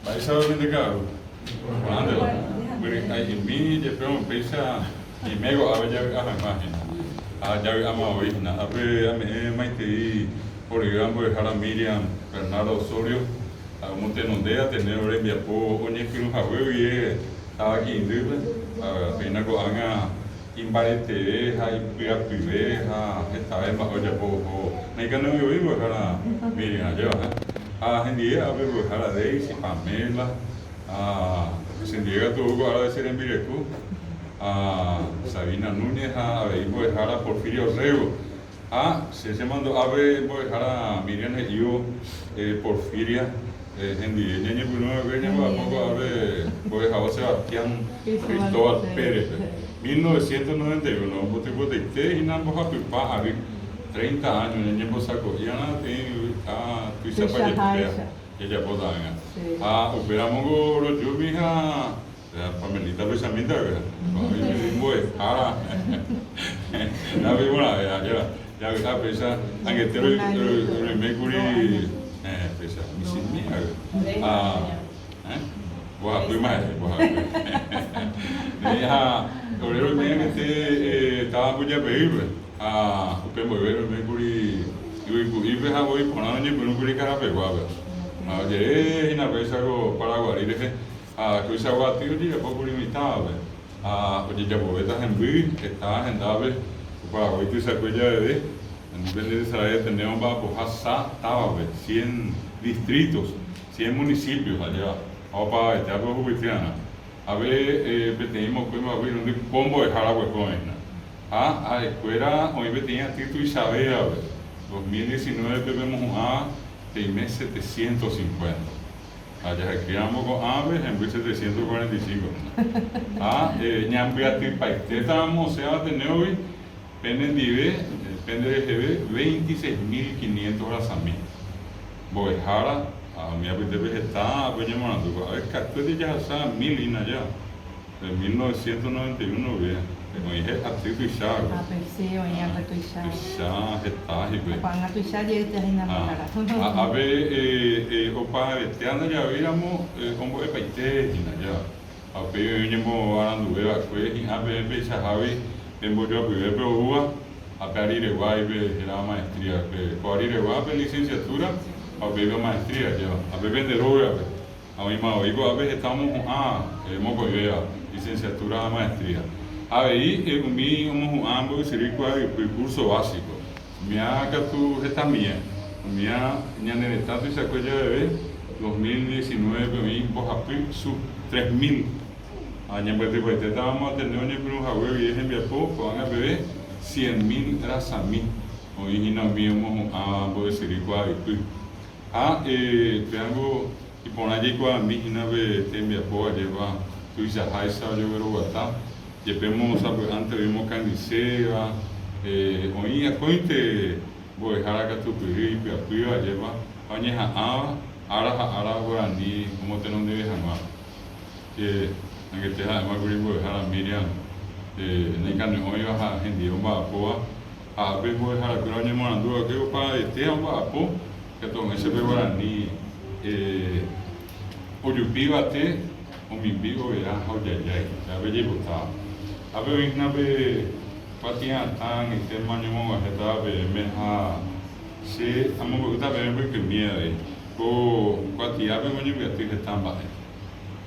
Paisa de caro. Quando aí mi je pelo pensa e mego a já a imagina. A já a mau ina. A ver a me mai te por ejemplo Jara Miriam Bernardo Osorio a monte non dea tener ore mi apo onye kiru hawe ye a ki indule a pena ko anga imbarete ha ipira pive ha esta ma oja po nei kanu yo ibo Jara Miriam ya a hindi a ver Jara Daisy Pamela a Sendiga tuvo ahora de ser en Virecu, a Sabina Núñez, a Ibo Jara Porfirio Rego, a se llamando Ave Ibo Jara Miriam y yo Porfiria, en día, niño Bruno Veña, poco Ave Ibo Jara Sebastián Cristóbal Pérez, 1991, Botico de Té y Nambo Japipa, Ave 30 años, niño Bosaco, y Ana tiene a Tuisa Payetera. Ella pueda a operamos los lluvia Pamelita Besamita y muy ahora la vimos ya está pesa aunque te lo Mercury pesa mi buah primero ya obrero bien que estaba muy pedir a operar Mercury y ve a voy poner en Mercury carape guava ayer na vez algo Paraguay dije a coisa guatio de pouco limitado a oye ya bovetas en vi está agendado Paraguay tu se acuerda de en nivel de Israel tenemos bajo hasa estaba 100 distritos 100 municipios allá opa este algo cristiana a ver tenemos como abrir un pombo de Jarabe con esta a escuela hoy tenía título Isabel 2019 vemos en 750. Allá criamos con aves en 1745. Ñambiati Paiteta se va a tener hoy, pendiente de 26.500 horas a mí. Boejara, a mi habite vegetal, a ver, Catuete ya está 1000 y allá. En 1991, bien. Como dije, a ti tu chá. A perceo, a tu chá. Chá, retaje, bem. A tu chá de ter ainda para. A ver, o pai, te anda já viramos, como é paite, já. A ver, eu não ando ver a coisa, a ver, veja Javi, em bojo a ver pro rua, a pedir igual, ver a maestria, pedir igual, ver licenciatura, a ver a maestria, já. A ver vender roupa, a mim mal, igual a ver estamos moco idea, licenciatura a maestria. Aí, eu me ambos seria o curso básico. Minha catu está minha nenetato se acuerda de 2019 me Bojapi sub 3000. Año pues estábamos atendiendo un Javier y en Biapo con a bebé 100.000 raza mí. Hoy no mío ambos sería tengo y por allí con mi nave Biapo lleva tu isa haisa yo vero guata. Llevemos antes vimos Candicea, hoy a cointe voy a dejar acá tu piripi, a piba lleva, añeja ara guaraní, como te no debes amar. Aunque te ha más voy a dejar a Miriam, en el canal hoy vas a gente un bapoa, a ver voy a dejar a que añe morando que para este un bapo, que todo ese guaraní, oyupiba te, o mi pigo verá joyayay, ya ve llevo está. A ver, una vez, patia tan y te mañana a estar meja se amo que está bien porque mía de co patia ve mañana que estoy tan bajo.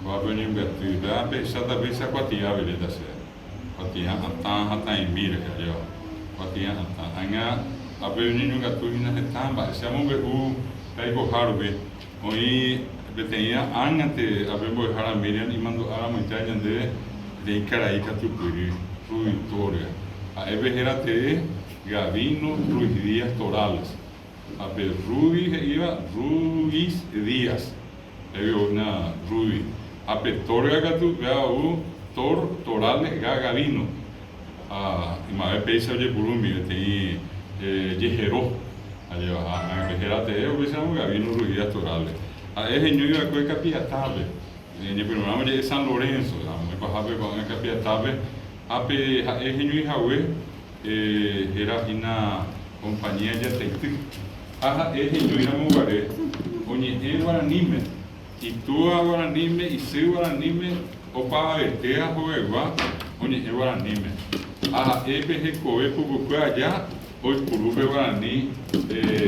Co ve mañana que estoy da pesa da pesa patia ve de ser. Patia hasta en mira que yo. Patia hasta anga a ver niño que estoy en tan bajo. Se amo que hay que harve. Hoy tenía antes a ver voy a Miriam y mando a la montaña de Icaraíca Tupuri, Ruiz Victoria. A Evergerate, Gavino, Ruiz Díaz Torales. A ver, Ruiz Díaz. Una Ruiz. A Victoria Gatu, Torales, Gavino. Y más pesa de Burumi, de Yejeró. A Evergerate, Gavino, Ruiz Díaz Torales. A ese niño iba a coger Capiatave. En el programa de San Lorenzo, me bajaba con el Capiatave. Ape ese niño era una compañía de Teití. Ese niño era muy guaré. Oye, él era anime. Itua Guaranime, Isi Guaranime, Opa Vertea Joegua, Oñe Guaranime. A Ebe Coe Puguque allá, hoy Purube Guarani,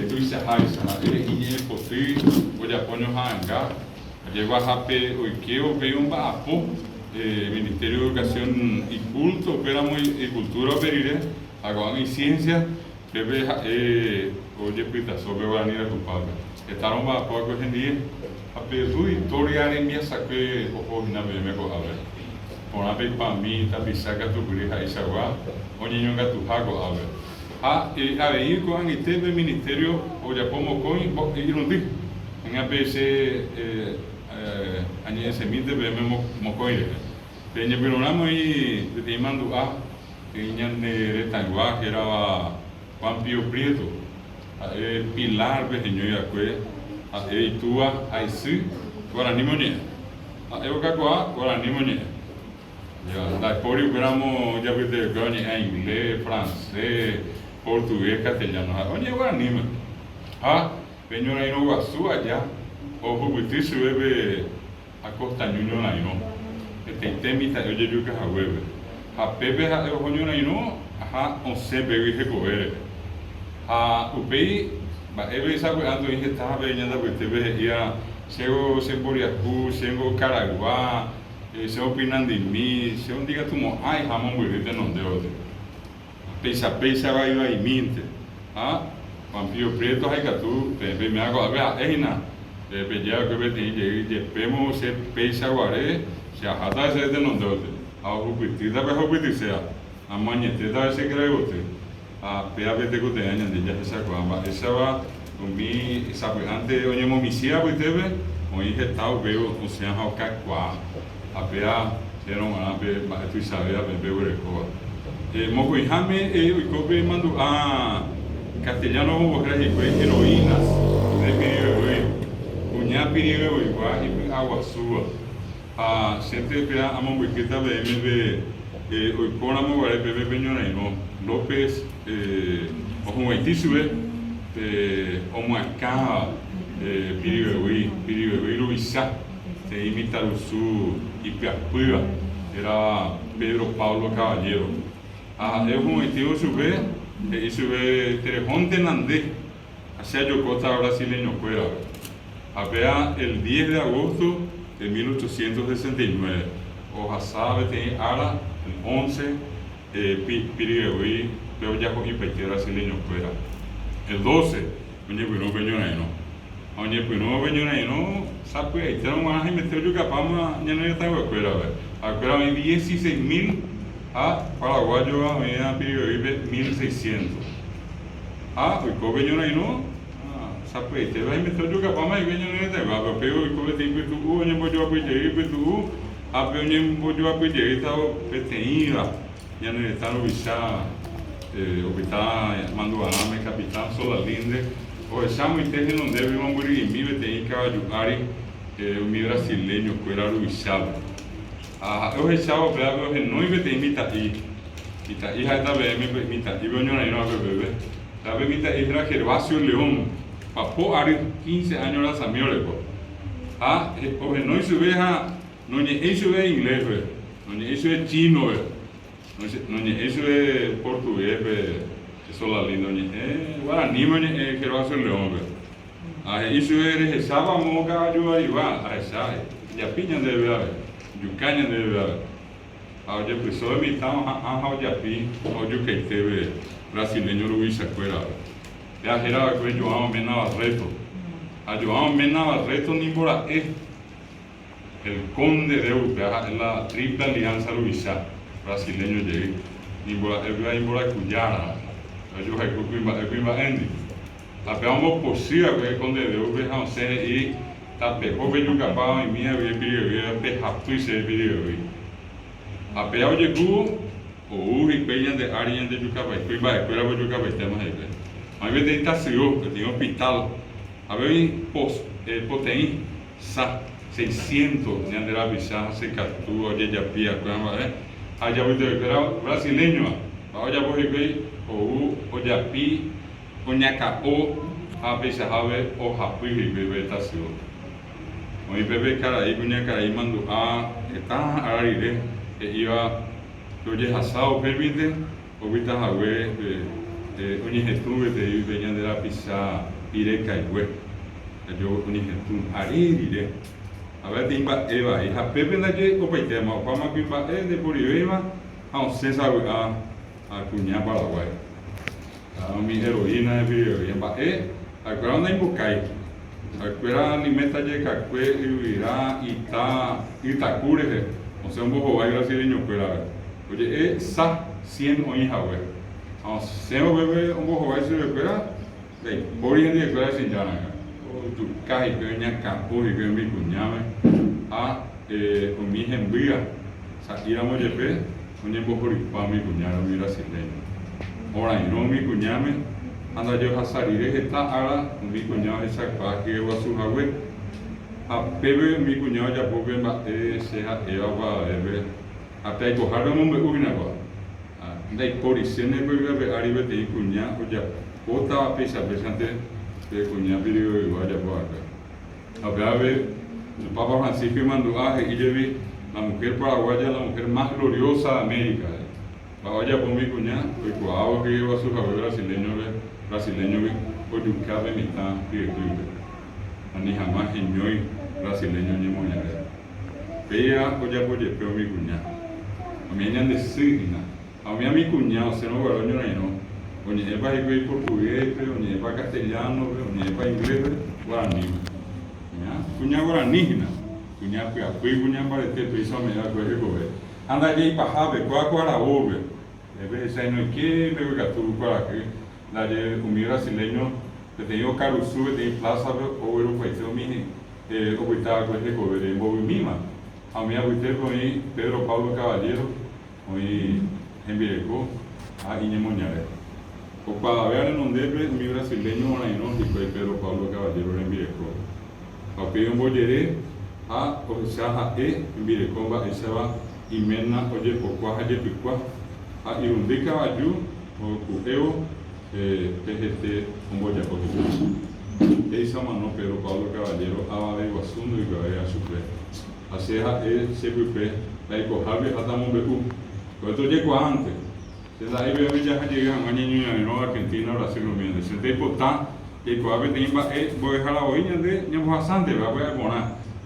Tuisa Haisa, Iñe Poti, Oyapoño Hanga, llegó a Jape, Oikeo, Beumba Apo, Ministerio de Educación y Culto, Operamos y Cultura Perire, Aguan y Ciencia, Bebe, oye, Pita, sobre Guarani de Culpable. Estaron para poco hoy en día, a pedir historia en mi saque, ojo, y nada, me coja ver. Por una vez para mí, tapizaca tu grija y sagua, o niño que tu jaco a ver. A ver, con este ministerio, o ya como con y un día, en APC, añade semite, vemos mocoire. Peña Perunamo y te mando a, que niñan de Tangua, que era Juan Pío Prieto, Pilar, Bejeño y Acue, Itua, Aisí, Guarani Moñe. Evocacoa, Guarani Moñe. La historia operamos, ya viste, en inglés, francés, portugués, castellano. Oye, Guarani, Peñora y no Guazú allá, o Juguití se bebe a Costa Ñuño Naino. Temita, oye, yo que a hueve. A Pepe, a Ojoño Naino, on se bebe y recoger. A Upei, Ebe sabe ando en esta avenida, pues te veía, Sego Semboriacú, Sego Caraguá, se opinan de mí, se un día como, ay, jamón, güey, de no de otro. Pesa, va y minte. Juan Pío Prieto, hay que tú, me hago a ver, Eina, ya que me pemo, se pesa, guaré, se ajata ese de no de otro. A Jupitita, pues Jupiticea, a Mañeteta, ese creo que a PAPT que te añaden de ya esa cosa. Esa va con mi, sabe, antes oye, momicía, pues te ve, o injetado, veo, o sea, a Cacua. A PA, era una vez, tú sabes, a beber recoa. Moco y Jame, y cope mando a castellano, mujeres y heroínas, de Piribe, Uñá Piribe, y Aguazúa. A siempre PA, a Mombuiqueta, BMB, hoy ponamos, bebé Peñora y no, López, o Haití-Sube, o acá, Piribe, Luisa. Se imita su Ipiacuiva, era Pedro Paulo Caballero. Es un estilo sube, y sube Terejonte Nandé, hacia Yocota brasileño fuera. Apea el 10 de agosto de 1869. Oaxaca tiene ahora el 11, Piribehuí, pero ya con Ipaité brasileño fuera. El 12, Oñe Bueno Peñoneno. Oye, pues no venía una y no, sabe, ahí tenemos más y metió yo capaz, ya no está en la escuela, a ver. Acuérdame, 16.000 a Paraguayo, a medida Piribe, 1.600. Hoy co venía una y no, sabe, te va y metió yo capaz, más y venía una y te va, pero hoy co te iba tú, oye, voy yo a pedir, pero tú, oye, voy yo a pedir, estaba peteída, ya no está ubicada, mando a la capitán Solalinde. O estamos intentando donde vivimos morir en mi vete Caballugari, mi brasileño, que era Luisado. Eu estava bravo, eu não inventei Mitaí. Mitaí já estava Mitaí, eu não era bebê. Estava Mitaí, era Gervásio Leão. Papo, há 15 anos lá, Samir Leco. Eu não sube, não é inglês, não é chino, não é português. Sola lindo, Guarani, Gervásio Leão. Isso é rezava moca ajuda aí va, já pinha deve haver, jucanha deve haver. Ao dia pessoa me tá ao japi, ao dia que teve brasileiro Luiz Aquera. Já era com João Mena Barreto. A João Mena Barreto nem bora el conde de Uruguay, la triple alianza Luisa, brasileño de nem bora Cuyara. Eu já cuiba Andy. Até uma possível que quando eu vejo um ser e tá pegou veio capaz em minha vida perrapui ser vídeo. Até o jeito o ripeia de área de Jucabay, cuiba escola de Jucabay tema aí. Mas ele tem tacio, tem hospital. A ver potém sa 600 de andar a visar se catu hoje já pia quando aí já o brasileiro, aí já vou ver o japi o Nhacapô, a Beixarrabe, o Rapi, Bebetacio. Hoy Pepe Caraí, Cuña Caraí mandó está a Arire, iba, lo ya asado, permite, ahorita Jagüe, Unijetún, que venían de la pizza, Ire Caigüe, yo Unijetún, Arire. A ver, timba Eva, hija Pepe la que opaitema, o Pama Pimba, de Puribema, a un César a Cuña Paraguay. A mi heroína de video, y en Bae, a Cuerda en Bucay. Akwera ni meta ye kakwe irá Itacure, o sea, un poco va brasileño kwera. Oye, sa 100 oin hawe. Se bebe un poco va ese kwera, de origen de kwera sin jana. O tu kai peña campo y que mi cuñame a o mi hembria. Sa iramos yepe, un poco por pa mi cuñado mi brasileño. Ora no mi cuñame anda yo a salir está ahora mi cuñado esa para que va su jagüe a Pepe mi cuñado ya puede ver sea eva va ver a te coger un hombre una cosa de por y se ne puede ver arriba de cuñado ya otra pesa presente de cuñado video y vaya por acá a ver el Papa Francisco mandó y yo vi la mujer paraguaya la mujer más gloriosa de América vaya por mi cuñado pues cuando que iba a su jagüe brasileño o yucabe mitad que ani jamás enjoy brasileño ni moñare veía o ya puede pero mi cuñado a mí andan de signa a mí mi cuñado se no guardó ni no o ni es para ir portugués o ni es para castellano o ni es para inglés guaraní ya cuñado guaraní cuñado que apoy cuñado para este piso me da coger coger anda allí para jabe cuara ove es veces no que me voy a tu para que la de un brasileño que tenía Caruzu, que tenía plaza o era un país o estaba con el cobre en Bobimima. A mí abuité con Pedro Pablo Caballero, hoy en Vireco, a Iñe Moñare. O para ver en donde mi brasileño no y Pedro Pablo Caballero en Vireco. Papi un bolleré a Oseaja en Vireco va esa va y mena oye pocuaja ye picua a Irundí Caballo o Cujeo PGT un boya porque esa mano Pedro Pablo Caballero a de Guasundo y Caballero a su pre hacia CPP la ecojabe hasta Mombecu pero esto llegó antes se la iba a ver ya llegan a niños en Argentina Brasil lo mismo se te importa que ecojabe timba voy a dejar la oíña de Ñambo Bastante va a poner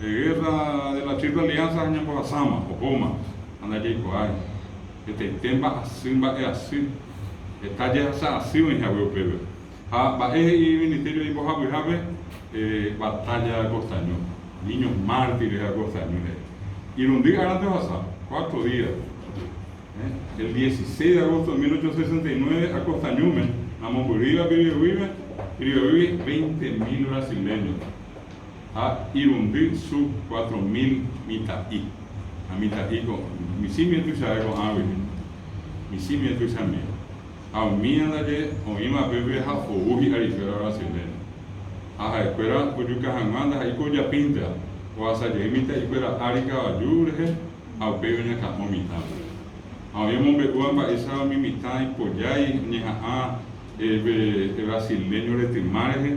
guerra de la triple alianza Ñambo Basama o Poma anda ya ecojabe que te temba así va a así está ya así en Javier Pedro. Va el ministerio de Bojabe batalla costaño, niños mártires a costaño. Y un día antes pasado, 4 días, el 16 de agosto de 1869 a Costañume, a Momburiga, vive 20.000 brasileños. A Irundí sub 4.000 mitaí. A mitaí con mi cimiento y sabe con agua. Mi cimiento y sabe a mí andalle o ima bebé ha o uji arifera brasileño a escuela oyuca jamanda ahí con ya pinta o hasta llegimita escuela arica ayurje a peña camomita a mí me becuamba esa mi mitad y pollay ni a brasileño de timarje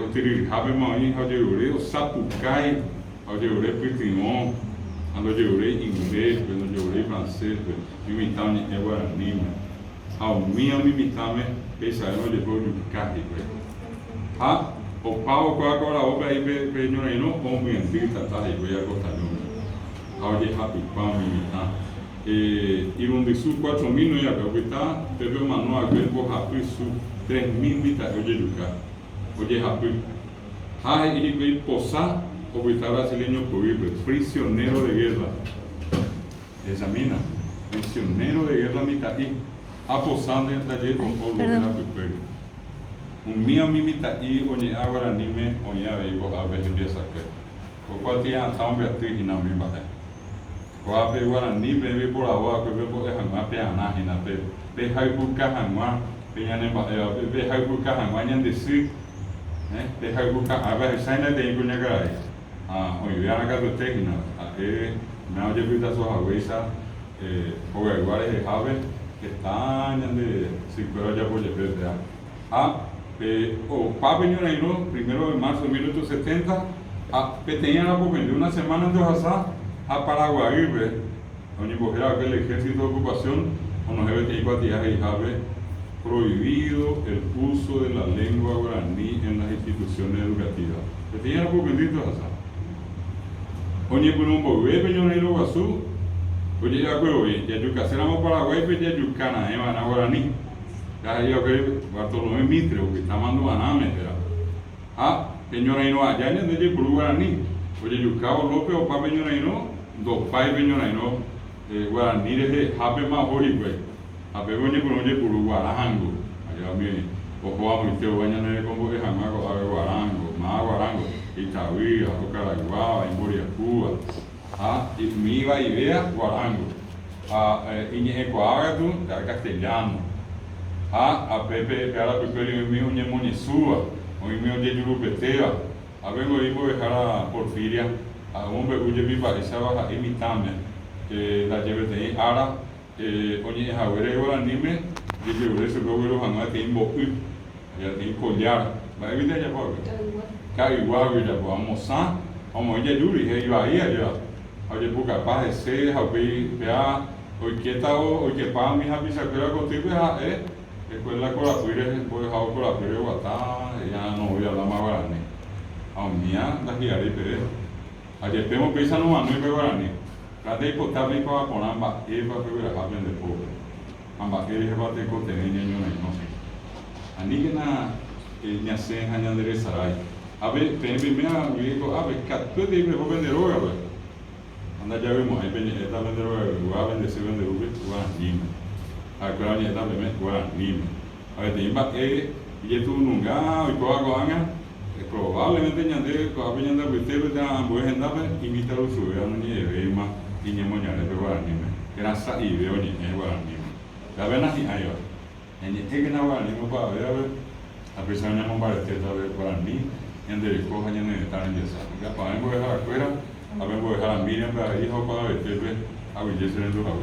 o tirirjabe maíz a lleure o sapucay a lleure pitimón ando lleure inglés pero lleure francés mi mitad ni guaraní a mi mitame pesa no le puedo casi a o pavo con la obra y peño no con mi entita está y voy a costar no a oye happy pa mi mitad y donde su 4.000 no ya que está pero manual que por happy su 3.000 mitad oye yuca oye happy y que posa o está brasileño prisionero de guerra examina prisionero de guerra mitad aposando en taller con todo lo que la pepero. Un mío mimita y oye ahora anime oye a ver a ver si empieza que. O cual día estamos Beatriz y no me bate. O a ver igual anime ve por agua que ve por el jamás peana y na pe. Deja ir buscar jamás peña en deja ir buscar jamás en decir. Deja ir buscar a ver si hay de igual que oye vean acá tu técnica. Me oye pita su abuela o igual es ave que están de circular ya por el o Papa Ñoreno, 1 de marzo de 1870, Tenía la oportunidad una semana de Hazá a Paraguay, donde que el ejército de ocupación, o nos debe tener y prohibido el uso de la lengua guaraní en las instituciones educativas. Tenía la oportunidad de Hazá. Oye, por un bebé, peñón y lo guazú, oye, ya que ya yo caséramos Paraguay, pero ya yo cana, van a guaraní. Ya yo que Bartolomé Mitre, que está mandando a Name, peñón y no allá en el de guaraní. Oye, yo cabo López o pa peñón y no, dos pais peñón y no, guaraní de Jape más güey. Jape oye, por oye, por guarango. Allá viene, o jugamos y te bañan en el combo de Jamaco, a guarango, más guarango. Itaúí, Acaraguá, Emboria, Cuba, y mi iba y vea guarango, Iñecoágatu, castellano, a Pepe, que ahora Pepe y mi uñe Monesúa, o mi uñe Yurupetea, a vengo y voy a dejar a Porfiria, a hombre uye viva, esa baja imitame, que la lleve de ahora, oye, Javier Guaranime, y yo se lo veo a que invoque, ya tiene collar, va a evitar ya por igual ya pues almoçar, vamos ir Yuri, aí já, hoje por capaz de ser, vea, hoy que está hoy que para mi hija pisa que la contigo escuela con la puire, pues hago con la puire guatá, ya no voy a hablar más guaraní, a mía la giaré pero, ayer tenemos pisa no más no es guaraní, cada vez por estar bien para poner ambas y para que hubiera hablen de pobre, ambas que dije para te contener niño no sé, ani que na ni hace años de sarai. A ver, primero digo, tú te dices, vos vender droga, pues. Anda ya vimos, ahí está vender droga, voy a vender, se vende droga, voy a nime. A ver, pero está vender, voy a nime. A ver, te iba, y tú nunca, y toda cosa, probablemente ya de, a ver, ya de, usted ya, voy a andar, invitar a los ciudadanos, ni de ver más, y ni moñar, pero voy a nime. Era sa, y veo, ni, voy a nime. La verdad, sí, ahí va. En este que no voy a nime, para ver, a pesar de no parecer, a ver, para nime. En el coja ya no está en esa. Ya para mí voy a dejar afuera, a ver voy a dejar a Miriam para ir para ver a Willis en el lugar.